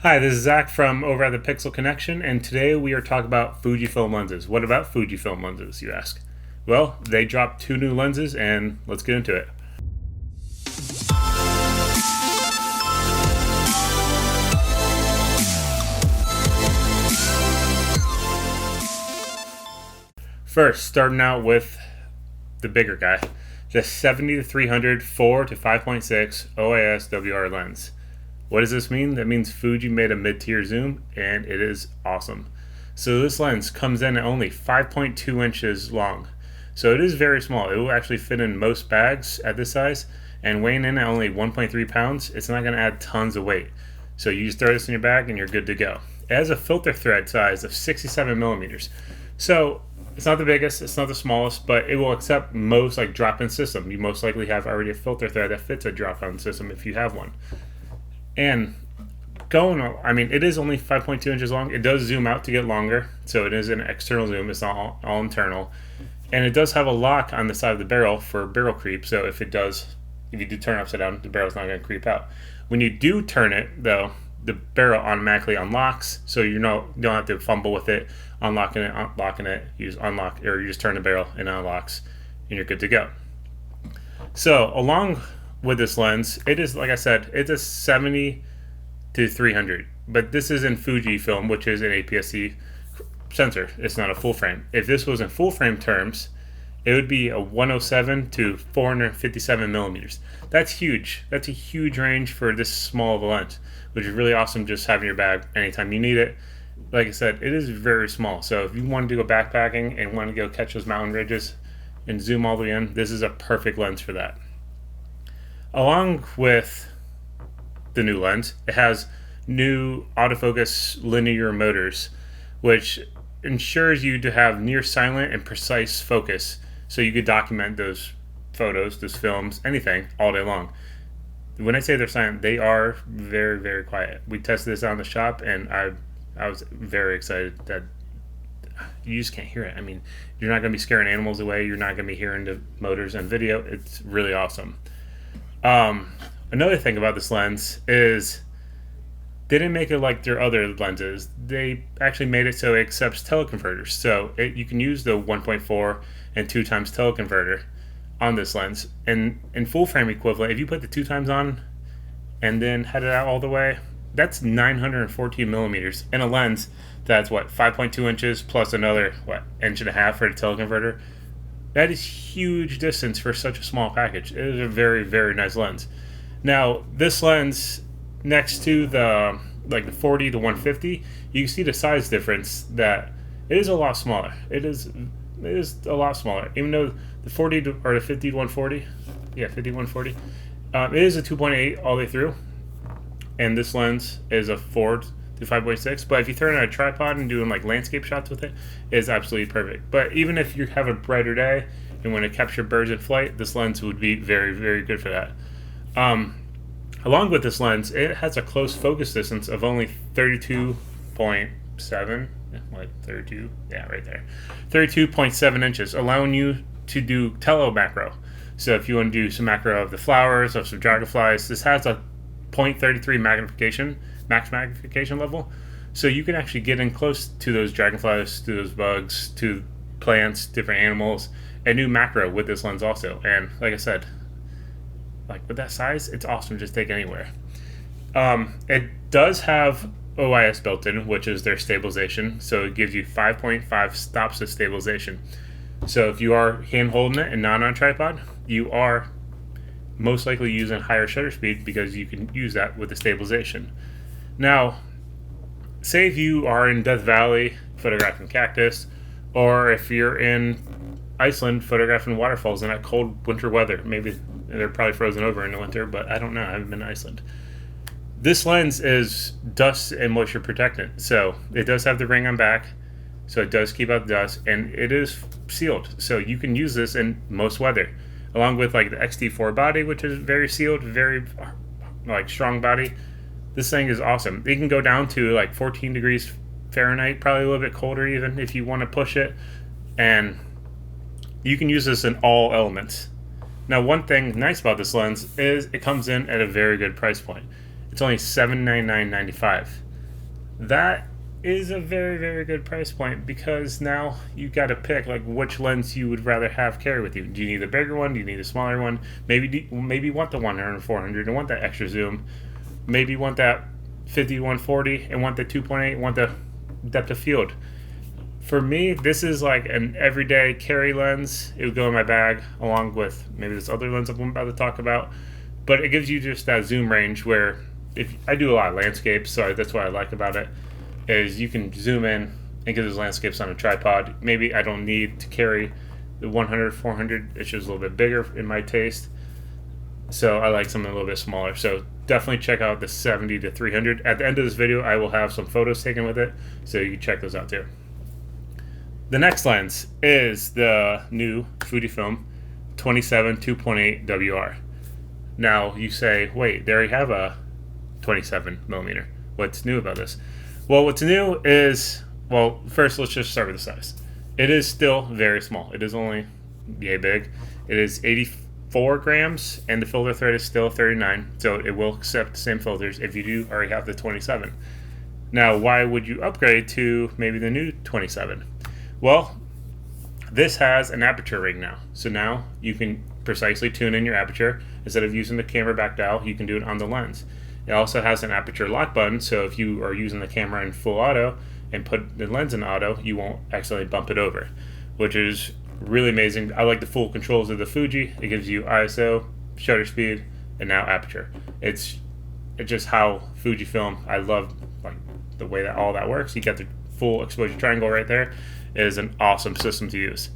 Hi, this is Zach from over at the Pixel Connection, and today we are talking about Fujifilm lenses. What about Fujifilm lenses, you ask? Well, they dropped two new lenses, and let's get into it. First, starting out with the bigger guy, the 70-300 4 to 5.6 OIS WR lens. What does this mean? That means Fuji made a mid-tier zoom, and it is awesome. So this lens comes in at only 5.2 inches long. So it is very small. It will actually fit in most bags at this size, and weighing in at only 1.3 pounds, it's not going to add tons of weight. So you just throw this in your bag and you're good to go. It has a filter thread size of 67 millimeters. So it's not the biggest, it's not the smallest, but it will accept most like drop-in system. You most likely have already a filter thread that fits a drop-in system if you have one. And it is only 5.2 inches long. It does zoom out to get longer, so it is an external zoom. It's not all internal. And it does have a lock on the side of the barrel for barrel creep, so if you do turn it upside down, the barrel's not going to creep out. When you do turn it, though, the barrel automatically unlocks, so you don't have to fumble with it, unlocking it. You just unlock, or you just turn the barrel and it unlocks, and you're good to go. So, along with this lens, it is, like I said, it's a 70-300, but this is in Fujifilm, which is an APS-C sensor. It's not a full frame. If this was in full frame terms, it would be a 107 to 457 millimeters. That's huge. That's a huge range for this small of a lens, which is really awesome just having your bag anytime you need it. Like I said, it is very small. So if you want to go backpacking and want to go catch those mountain ridges and zoom all the way in, this is a perfect lens for that. Along with the new lens, it has new autofocus linear motors, which ensures you to have near silent and precise focus, so you could document those photos, those films, anything all day long. When I say they're silent, they are very, very quiet. We tested this out in the shop, and I was very excited that you just can't hear it. I mean, you're not going to be scaring animals away. You're not going to be hearing the motors and video. It's really awesome. Another thing about this lens is they didn't make it like their other lenses. They actually made it so it accepts teleconverters. So you can use the 1.4 and 2 times teleconverter on this lens. And in full frame equivalent, if you put the 2 times on and then head it out all the way, that's 914 millimeters in a lens that's 5.2 inches plus another inch and a half for the teleconverter. That is huge distance for such a small package. It is a very, very nice lens. Now, this lens, next to the 40 to 150, you can see the size difference that it is a lot smaller. It is a lot smaller. Even though the 40 to, or the 50 to 140, 50 to 140, it is a 2.8 all the way through. And this lens is a 4 to 5.6, but if you turn it on a tripod and doing landscape shots with it, is absolutely perfect. But even if you have a brighter day and want to capture birds in flight, this lens would be very, very good for that. Along with this lens, it has a close focus distance of only 32.7, right there, 32.7 inches, allowing you to do macro. So if you want to do some macro of the flowers, of some dragonflies, this has a 0.33 magnification, max magnification level, so you can actually get in close to those dragonflies, to those bugs, to plants, different animals, and do macro with this lens also. And like I said, with that size, it's awesome. Just take it anywhere. It does have OIS built in, which is their stabilization, so it gives you 5.5 stops of stabilization. So if you are hand holding it and not on a tripod, you are most likely using higher shutter speed because you can use that with the stabilization. Now, say if you are in Death Valley photographing cactus, or if you're in Iceland photographing waterfalls in that cold winter weather. Maybe they're probably frozen over in the winter, but I don't know. I haven't been to Iceland. This lens is dust and moisture protectant, so it does have the ring on back, so it does keep out the dust, and it is sealed, so you can use this in most weather, along with the XT4 body, which is very sealed, very strong body. This thing is awesome. It can go down to 14 degrees Fahrenheit, probably a little bit colder even if you want to push it, and you can use this in all elements. Now, one thing nice about this lens is it comes in at a very good price point. It's only $799.95. That is a very, very good price point, because now you got to pick like which lens you would rather have carry with you. Do you need a bigger one? Do you need a smaller one? Maybe you want the 100 400 and want that extra zoom. Maybe you want that 50 140 and want the 2.8, want the depth of field. For me, this is like an everyday carry lens. It would go in my bag along with maybe this other lens I'm about to talk about. But it gives you just that zoom range where, if I do a lot of landscapes, so that's what I like about it, is you can zoom in and get those landscapes on a tripod. Maybe I don't need to carry the 100 400. It's just a little bit bigger in my taste. So I like something a little bit smaller. So definitely check out the 70-300. At the end of this video, I will have some photos taken with it, so you can check those out too. The next lens is the new Fujifilm 27 2.8 WR. Now you say, wait, they already have a 27mm. What's new about this? Well, what's new is, well, first let's just start with the size. It is still very small. It is only yay big. It is 84 grams, and the filter thread is still 39, so it will accept the same filters if you do already have the 27. Now, why would you upgrade to maybe the new 27? Well, this has an aperture ring now. So now you can precisely tune in your aperture. Instead of using the camera back dial, you can do it on the lens. It also has an aperture lock button, so if you are using the camera in full auto and put the lens in auto, you won't accidentally bump it over, which is really amazing. I like the full controls of the Fuji. It gives you ISO, shutter speed, and now aperture. It's just how Fujifilm, I love like the way that all that works. You got the full exposure triangle right there. It is an awesome system to use.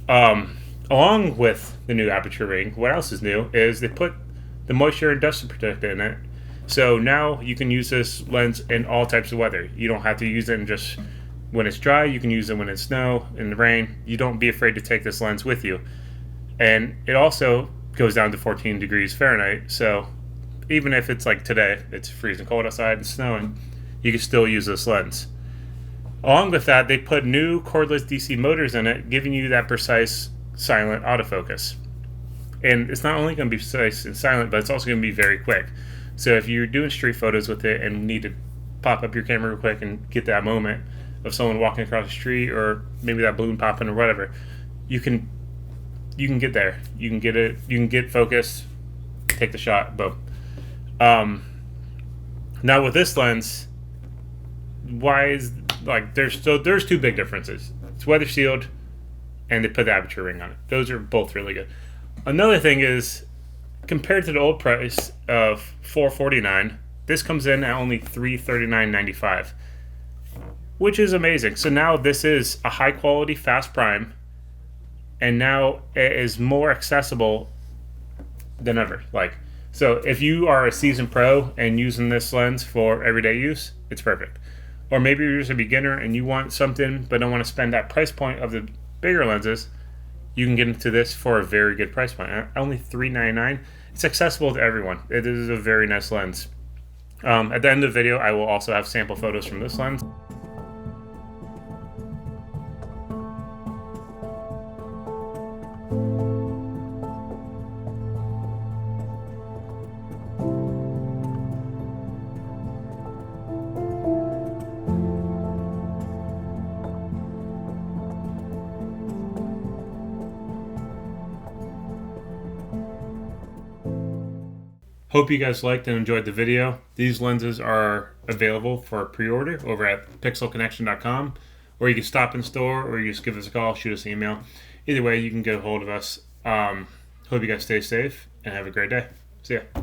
Along with the new aperture ring, what else is new is they put the moisture and dust protector in it. So now you can use this lens in all types of weather. You don't have to use it in just when it's dry. You can use it when it's snow, in the rain. You don't be afraid to take this lens with you. And it also goes down to 14 degrees Fahrenheit. So even if it's like today, it's freezing cold outside and snowing, you can still use this lens. Along with that, they put new cordless DC motors in it, giving you that precise silent autofocus. And it's not only going to be precise and silent, but it's also going to be very quick. So if you're doing street photos with it and need to pop up your camera real quick and get that moment of someone walking across the street, or maybe that balloon popping or whatever, you can get there. You can get it. You can get focus, take the shot, boom. Now with this lens, why is like there's two big differences. It's weather sealed, and they put the aperture ring on it. Those are both really good. Another thing is, compared to the old price of $449, this comes in at only $339.95, which is amazing. So now this is a high quality fast prime, and now it is more accessible than ever. Like, so if you are a seasoned pro and using this lens for everyday use, it's perfect. Or maybe you're just a beginner and you want something but don't want to spend that price point of the bigger lenses, you can get into this for a very good price point. Only $399. It's accessible to everyone. It is a very nice lens. At the end of the video, I will also have sample photos from this lens. Hope you guys liked and enjoyed the video. These lenses are available for pre-order over at pixelconnection.com, or you can stop in store, or you just give us a call, shoot us an email. Either way, you can get a hold of us. Hope you guys stay safe and have a great day. See ya.